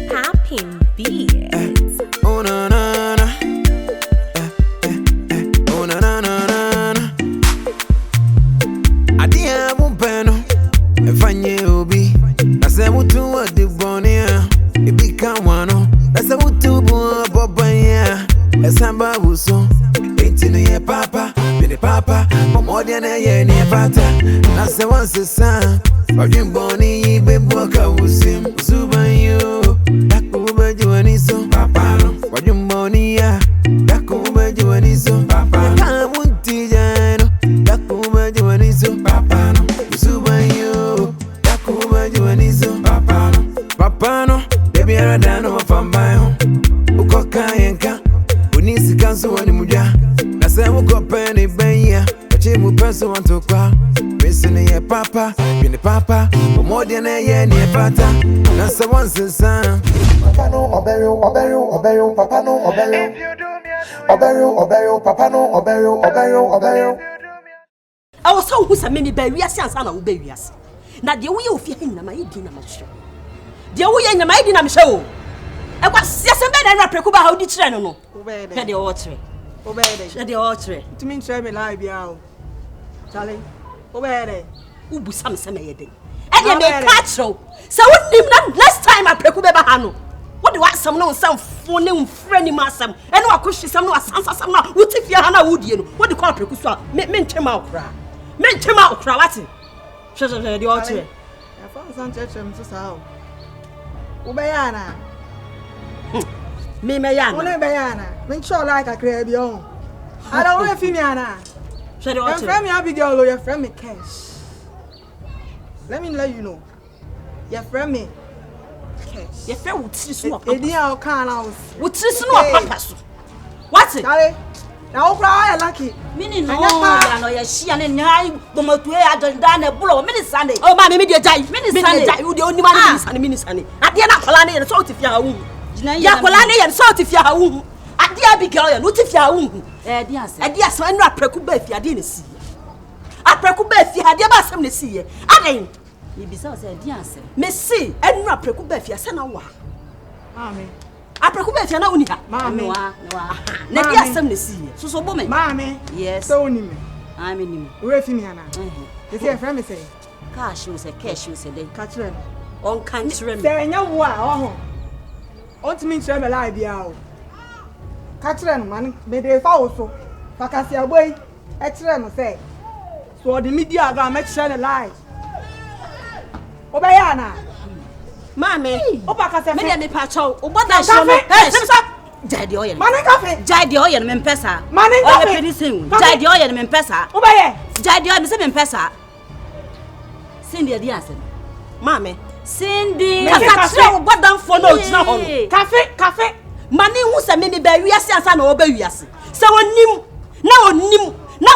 Popping beats. Oh na na na. Oh na na na na. Adia bumpeno. Efanye obi. Ase mutu odi bonia. Ebi kawano. Ase mutu bu bobanya. Esamba buso. Eti no ye papa. Bide papa. Momodia na ye ni pata. Na se once sa. Odin boni bebu ka usim. Usubanyo. Dakuba juaniso. Papa no. Odin boni ya. Dakuba juaniso. Papa no. Kamunti jano. Dakuba juaniso. Papa no. Usubanyo. Dakuba juaniso. Papa no. Papa no. Baby aradano wafambayo. Ukoka yenka. Unisi kansu wani muja. Nase muko peni benya. Wachi mupeso wantokwa. Missing ye papa. Bini papa. Umodia na ye ni pata. Nase once son. Papa no obeyo, papa no obeyo. Obeyo, papa no obeyo. I was so who's a mini baby, yes, and son of babies. Now, the way you feel in my dinner show. The way in my dinner show. I was yes, and then I precuba how did you know? Obey the orchard. Obey the orchard. To mean, try me live, yow. Charlie, obey who be some semi. And you may catch so. So, what last time I precuba hano? What do I some phone friendly massam? And what could she some no answer some now? What if you are would you? What do you call precusua? Men him out cry. Men him out cry. What's it? Shut the orchard. I found some church to sound. Ubayana. Me Mayana. Only Bayana. Make sure like a crab young. I don't want to Fimiana. Shut the orchard. Your friend, Abigail, or your friend, me cash. Let me let you know. Your friend, me. Your friend would see you. A dear can house. Would see you a purpose. What's it? Now cry lucky. Meaning, no, I know she and I go to where I don't done a blow. Minute Sunday. Oh, my media die. Minute Sunday. You the only one and minute Sunday. At the end of Polani and salt if you are womb. Yakolani and salt if you are womb. At the Abigail and what if you are womb. Eh, yes, I'm not preoccupied if you didn't see. I preoccupied if you had ever seen the sea. I ain't. You be so said, yes, Missy, and not preoccupied if you are sent a while. Mammy. I preoccupied if you know, Mammy. Let me ask them to see. So, woman, Mammy, yes, so me. I'm in him. Refiniana. You see a friend say, cash was a cash, you said, catch them. On country, there ain't no wow. What means I'm alive, yow. Catch them, man, may they fall so. Facasia boy, excellent, say. So the media are going to make sure alive. Obayana. Mammy, Opaka, me pacho, Obada, Jaddy oil, money coffee, Jaddy oil, and Mempesa, money coffee, Jaddy oil, and Mempesa, Obey, Jaddy oil, and Mempesa. Cindy, the answer. Mammy, Cindy, what down for no cafe. Money who's a mini baby, yes, and obey yes. So on him, now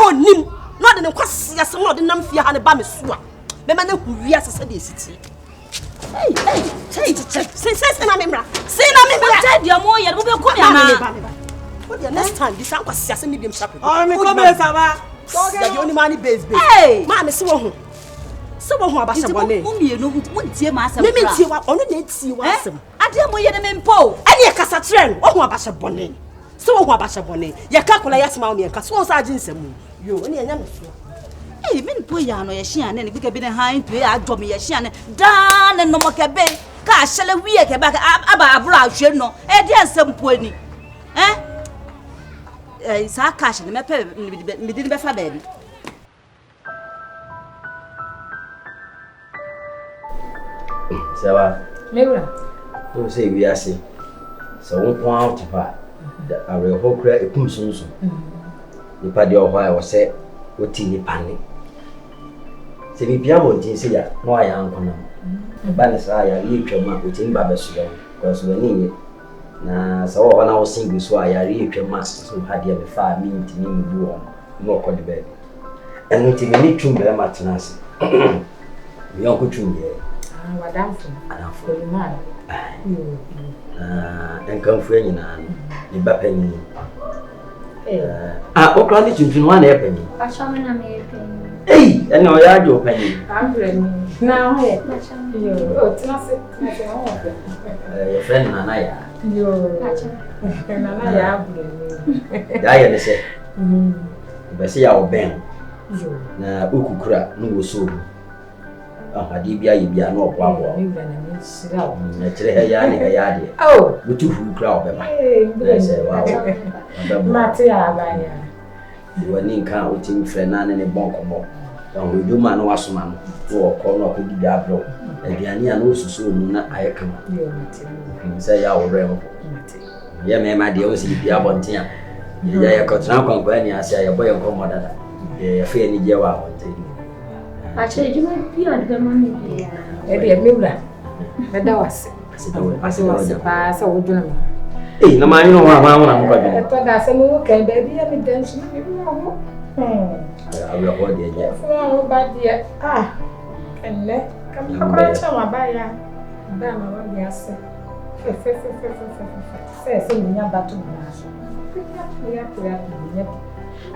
on him, not in a quasi, yes, more than Namfia and a Bamiswa. The man who yes, said this. Hey, say Namimra. Say Namimra, your more, you will come here. What the next time this was Sassi medium shopping? Oh, me come here, Sama. The only money base. Hey, Mamma, so who about someone, you know, wouldn't see my son. Let me see what only need see what I dear boy, and men po, and your cassa trend, oh, about a bonnet. So, what about a bonnet? Your calculate mommy and Casson Sergeant, you only a young. Hey, men poyano, a shan, and if you can be behind to a drop me a shan, down and no more cabe. Cash shall we get back about a brush, you know, and there's some pony. It's our cash and my pet, me didn't be for baby. Sawa. Don't say we are saying. So won't point out to part. I will hope a cum soon. The party of why I was said, what teeny panic. Say, me piano, say, no, I am coming. Bannis, I leave your mouth with him, Babasuga, because we need it. Now, so when I was single, so I leave your master, so had you before me to name you more called the bed. And with him, need to be a matinasi. We don't go to me. Madame, for you, man. And come for you now. The Bappany. What can you do? One happening. I saw me. Hey, I know you are your penny. I'm ready. Now, your friend Nanaya. Nanaya. Diana said, Bessia or Ben. Na Ukukura, no so. Ah, Dibia, you be a no problem. Oh, we two who crowd. I said, wow, Matia. You were in car with him, Fernan and a bonk. And we do man was man, or call up with the Diablo, and the Ania knows so not I come. Say our realm. Yeah, my dear, was the Abontia. Yeah, I got now company. I say, a boy of commodity. Yeah, fair any year out. Actually, you might be on the money. Eddie, Miller. But that was a pass or drama. Hey, no man, you know what I'm going to do. That's a move, baby. I'm dancing. I will hold you. Oh, but dear, and let come my buyer. Damn, I want to say, send me a battle.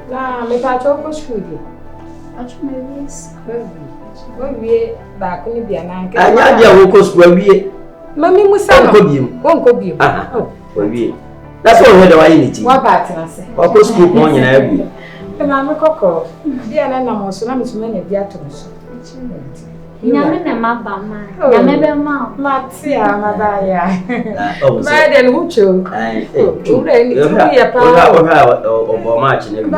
Now, make a chocolate food. We back on the anchor. I will cost where we Mammy Musa won't be. That's all we're doing. What pattern I say? What was good morning? The mamma cocoa. Dear Nana, so I'm so many theatres. Yamina Mabama, Yamma, Matia, Mabaya. Oh, mad and Hucho. Over much and everything.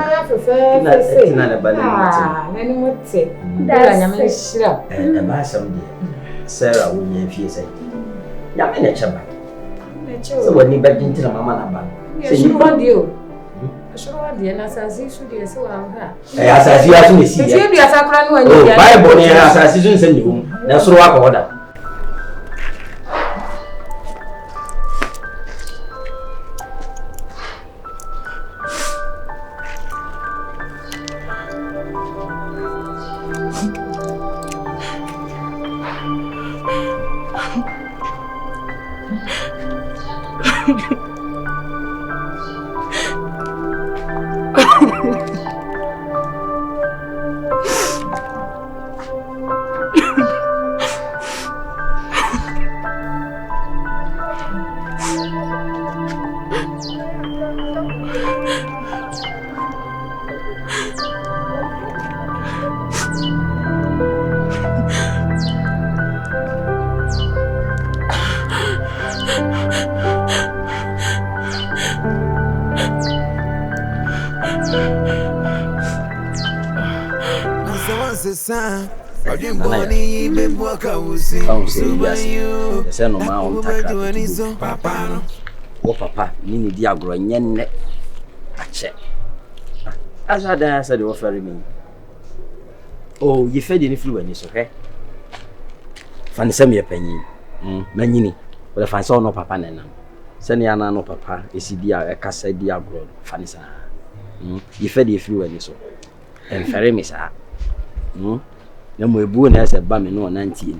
Then what say? That's a buy some dear. Sarah will be if you say. Yamina Chaba. So when you back into the mamma, yes, you want you. Sure, dear, as I see, so I'm here. As I see, I see. You are a when you buy Bonnie as I see, and you. That's what order. Papa, Nini Diagro, Yen check. As I said, you offer me. Oh, you fed any fluence, okay? Fanny send me a penny. Manini, but if I saw no papa, Nana. Seniana no papa, is dia a cassa diagro, Fanny. You fed the fluence, and ferry miss her. No more boon as a bummy no 19.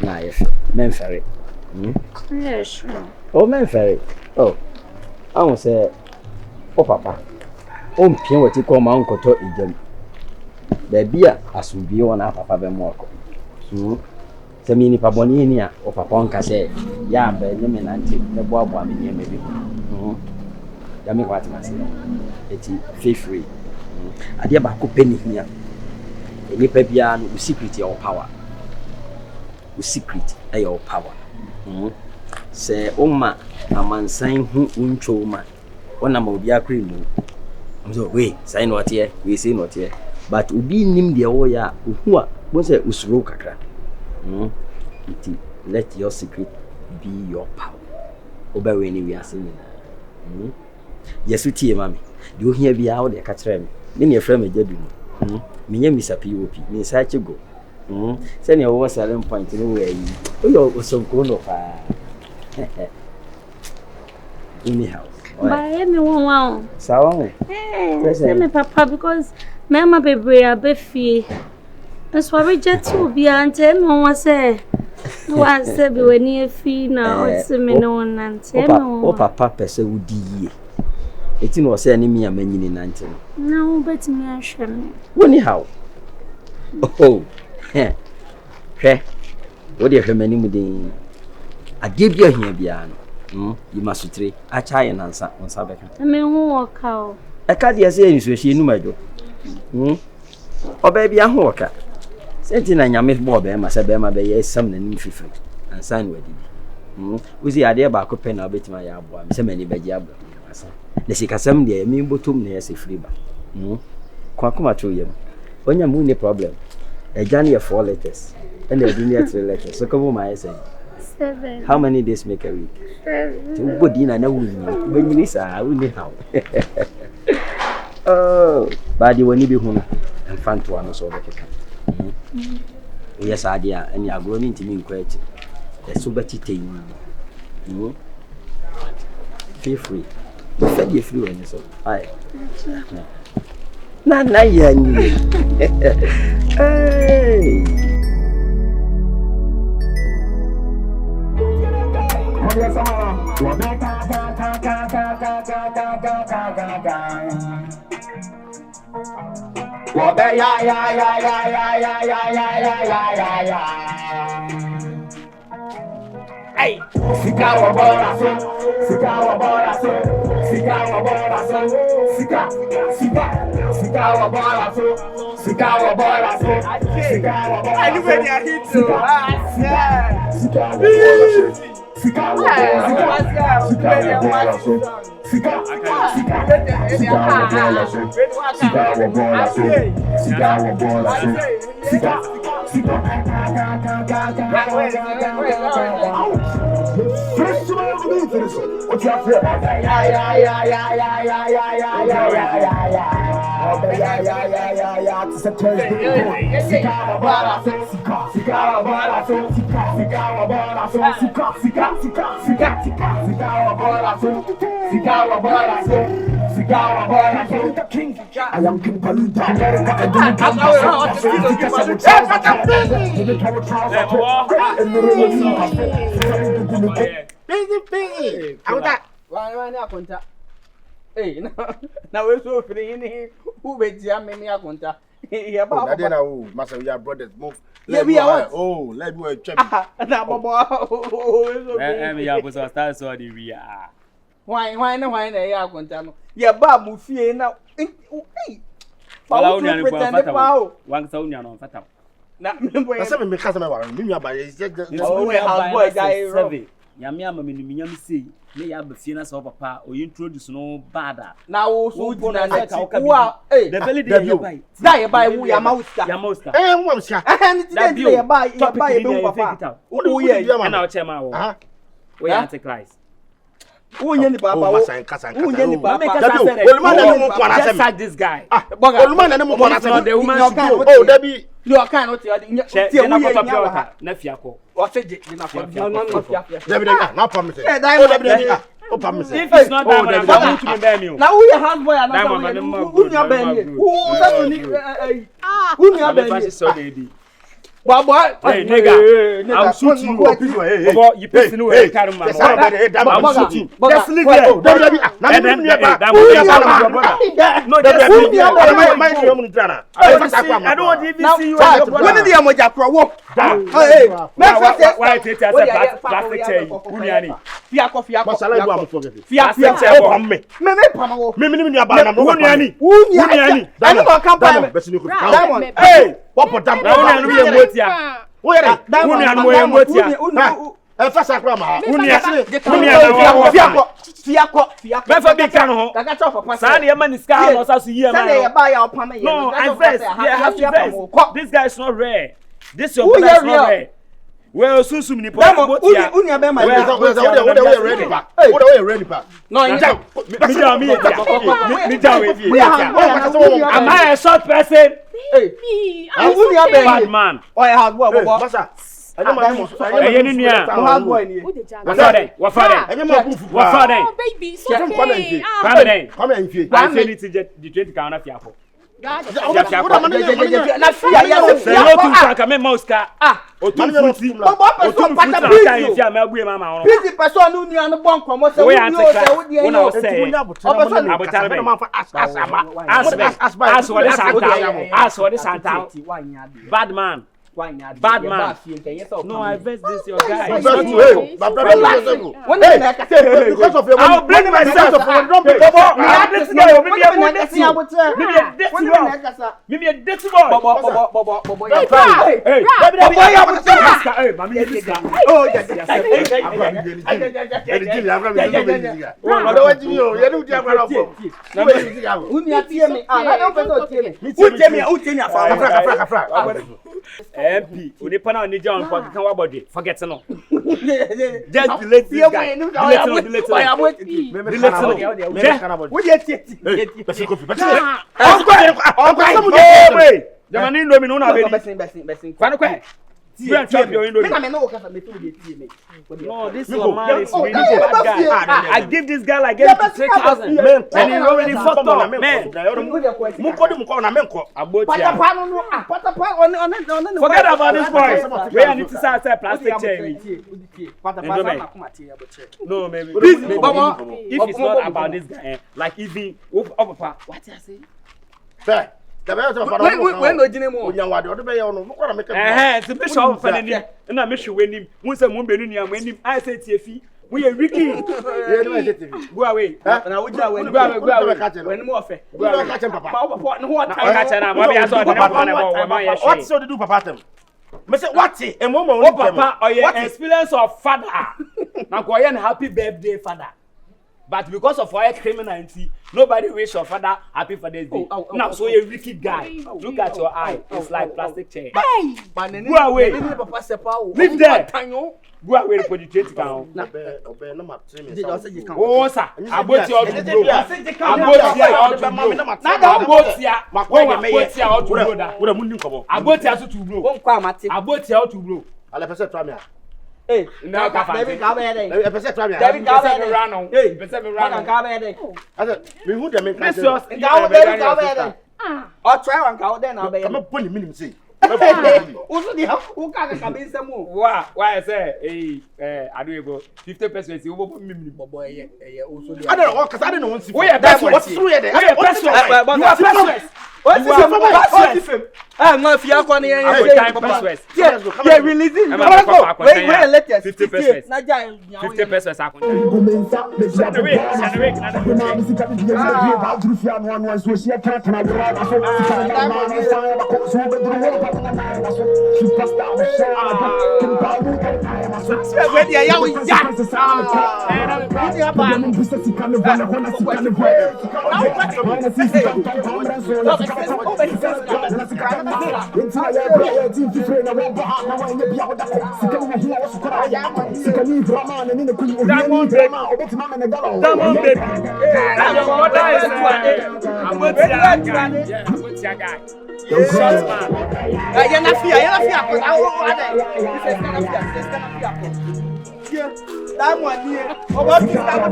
Nah, if men ferry. Yes. Oh, men ferry. Oh, I won't say, oh, papa. Oh, pin what you call my uncle to eat. The beer as will be on our papa Bemorco. Semini Paboninia or Papa Nkansah, ya Benjamin Auntie, the Bob Wammy, maybe. Yami what must say. It's free. I dear Baku penny here. Any pepian with secret or power. With secret, your power. Say, oh, ma, a man saying who uncho man. One number of your cream. I'm so wait, sign what here, we say not here. But Ubi nim the oya, who was a usro kakra. Let your secret be your power. Obey when we are singing. Yes, we tear, mammy. You hear be out there, catch them. Many a friend, me Miss POP, Miss Hatchigo. Send your one silent point in the way. You was so cool of anyhow. By everyone, wow. So, me papa, because Mamma baby, a beefy. That's why we just will be until no one say. What said we were near fee now, it's a minnow and oh, papa, person would ye. Eti no say ni me amanyini nante no. Na wo betimi ahwe me. Woni how? Oh. Hwe. Wo de hwe mani mu din. Ade bia hia bia no. You must three. A chai and answer on Sabeka. Me hu woka o. E ka de say ni so hie nu majo. Oba bia ho woka. Senti na nyame bo be ma se be ma be ye sam na nim fifiri. Ansa ni wadi. Uzi ade ba ko pe na obetima ya abo am se mani beji abo. Asa. Le sikasam de mi botum na yesi free ba. Kwa kuma cho yem. Onya mu ni problem. E jani e 4 letters. And the dunia 3 letters. So come my say. 7. How many days make a week? 7. Body na na wuni. When you say wuni how. Oh, body woni be hu and fan to one so be keka. Yes idea and you are going into me quite. The super thing. Feel free. Feel you free when you so. Aye. Na ya ni. Hey. Hey, fica o bola so, fica o bola so, fica o bola so, fica o bola so, fica o bola so, fica o bola. I knew when you hit so. Fica o bola so, fica o bola so, fica o what you feel? I am King Paluta. Hey, now we're so free. Who bet you me akonta? Yeah, but that now, master, we are brothers. Move. Let me out. Oh, let me check. Na baba. Me ya go start so the we are. Why na ya akonta no. Yeah, ba mu fie na. Hey. Wala unya ni kwa fata. Wangsa unya no fata. Na me say me kasa me wa me nua ba is just we house boy guy survey. Nyame ama me nyam sei. Me ya ba fie na so papa o introduce no bada. Na wo so jina na ti wa eh the belly dey buy. Da buy wo ya mausta. Ya mausta. Wo am sia. Ni ti dey buy e be papa. Wo ye na o chema wo. We antichrist. Unye ni papa wo. Unye ni papa. Oluma na mo kwa na say this guy. Oluma na mo kwa na say. The woman Oh, Debbie. You can not tie na papa piota na fiako. O se je na papa. No fiafia. Debbie, na promise. Oh, Debbie. Oh, promise. If it's not that man, I'm to me bear me. Now we house boy and who you bear me. Who that ni who you bear me. So baby. Boy, hey nigga, I'll shoot you. Boy, you piss no way carry man. I'll shoot you. Just leave it. Debbie, na me no, I don't want to even see you. When did you moja pro wo? Hey, why take as plastic chair? Uniani. Fiako. Fiako chair for me. Me pama wo. Me nua ba na mo. Uniani. Ani mo campaign. Diamond. Hey, what for damn? Uniani no be motia. Where are they? Uniani mo motia. First I come ma. Fiako. Befa be kan ho. Kaka cho papa. Sa na man ska no sa so year man. Say buy your pama here. No, I first. Yeah, this guy is not rare. This your brother is not rare. Well, susum ni po. Unya be ma. Where ready pa. Where ready pa. No, me down with you. Am I a short person? Hey. Unya be bad man. Oh, I have boy. Masa. Hey, you know, house boy ni. What father? Oh, baby, it's okay. Come in fie. I say it the 20 can na fiako. Na fia ya se no tu sanka me mauska. Otum futi. Otum futi ka yin fia ma abue mama ono. Busy person no nua no bon komo se wo di o se wo di Una o se. Abotare be. As what is Santa. Bad man. Bad man. No, I invest this your guy. Because of your I'll bring myself. Maybe a dirty boy. MP, we pana on the John for can what body. Forget no. Just delete this guy. Delete no, this one man is really bad guy. I give this guy like 3,000. And he already fucked up, man. Forget about this boy. Where I need to start plastic chair. No, maybe. If it's not about this guy, like even what I say? When no jine mo onyanwa de be ye no mo kwara make se be show fa ni na me hwe wanim mu se mu benu nia wanim I say tiefi mu ye wiki ye no say tiefi go away na wo jira wanim go away wanim mo ofe go away ka chen papa papa no what ka chen na mo be aso de papa na bo ma ye what so do papa tem me say what e mo mo o papa or your experience of father na go ye happy birthday father. But because of our criminality, nobody wish your father happy Father's Day. Now, so you're a wicked guy. Look at your eye. It's like plastic chair. Go away. Live there. Go away for the 20 pounds. Oh, sir. About your to blow. About your to blow. Hey, now David Gabby. David Gabby run on. Hey, me run Gabby. I said, we who the make us. Gabby. Or try one cow then I'll be. Come up put minimum say. Also the who can come in some more. Why I say, I do go 50% you over me boy. I don't know cuz I don't know once. Where what's through there? You are precious. What's this? No, if you are going to yeah, releasing. Wait, let us 50%. 50% are that one here. About this time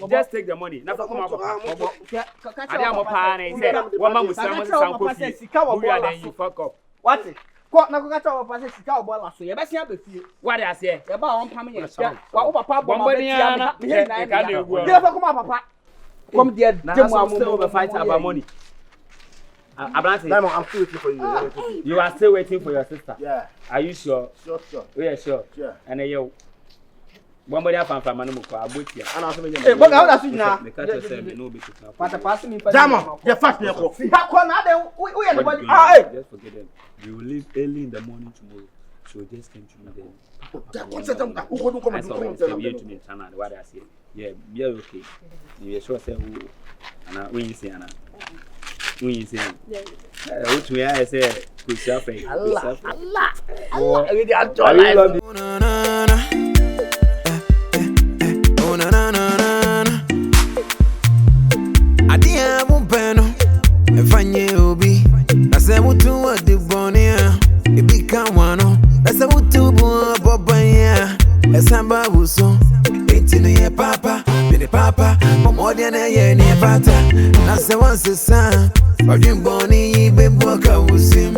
just take the money. Now come up. I am a pan. Say, one man with some coffee. You fuck up. What? What? Now go to our pastor. Sika obo so. You be see abefie. What I say? You ba on pam ye. Wa papa bo ma be tia. You come papa. Come there. Now still over fight about money. I'm still waiting for you. You are still waiting for your sister. Yeah. Are you sure? Sure. Yeah, sure. Yeah. And you. One body from Manu about you. Hey, what how that now? Patapaa me. Damo, you fast me go. We anybody. Just forget them. We will leave early in the morning tomorrow. So just came to me then. What I say? Yeah, okay. You sure say who? And when you say Anna. when you say what we are say Allah we dey enjoy life. Adia bumpeno efanye obi ase mutu odi bonia ebika wano ase mutu bu bobanya esamba buso etinu ye papa bene papa momode na ye ne pata na se wanse sa odin boni be boka usim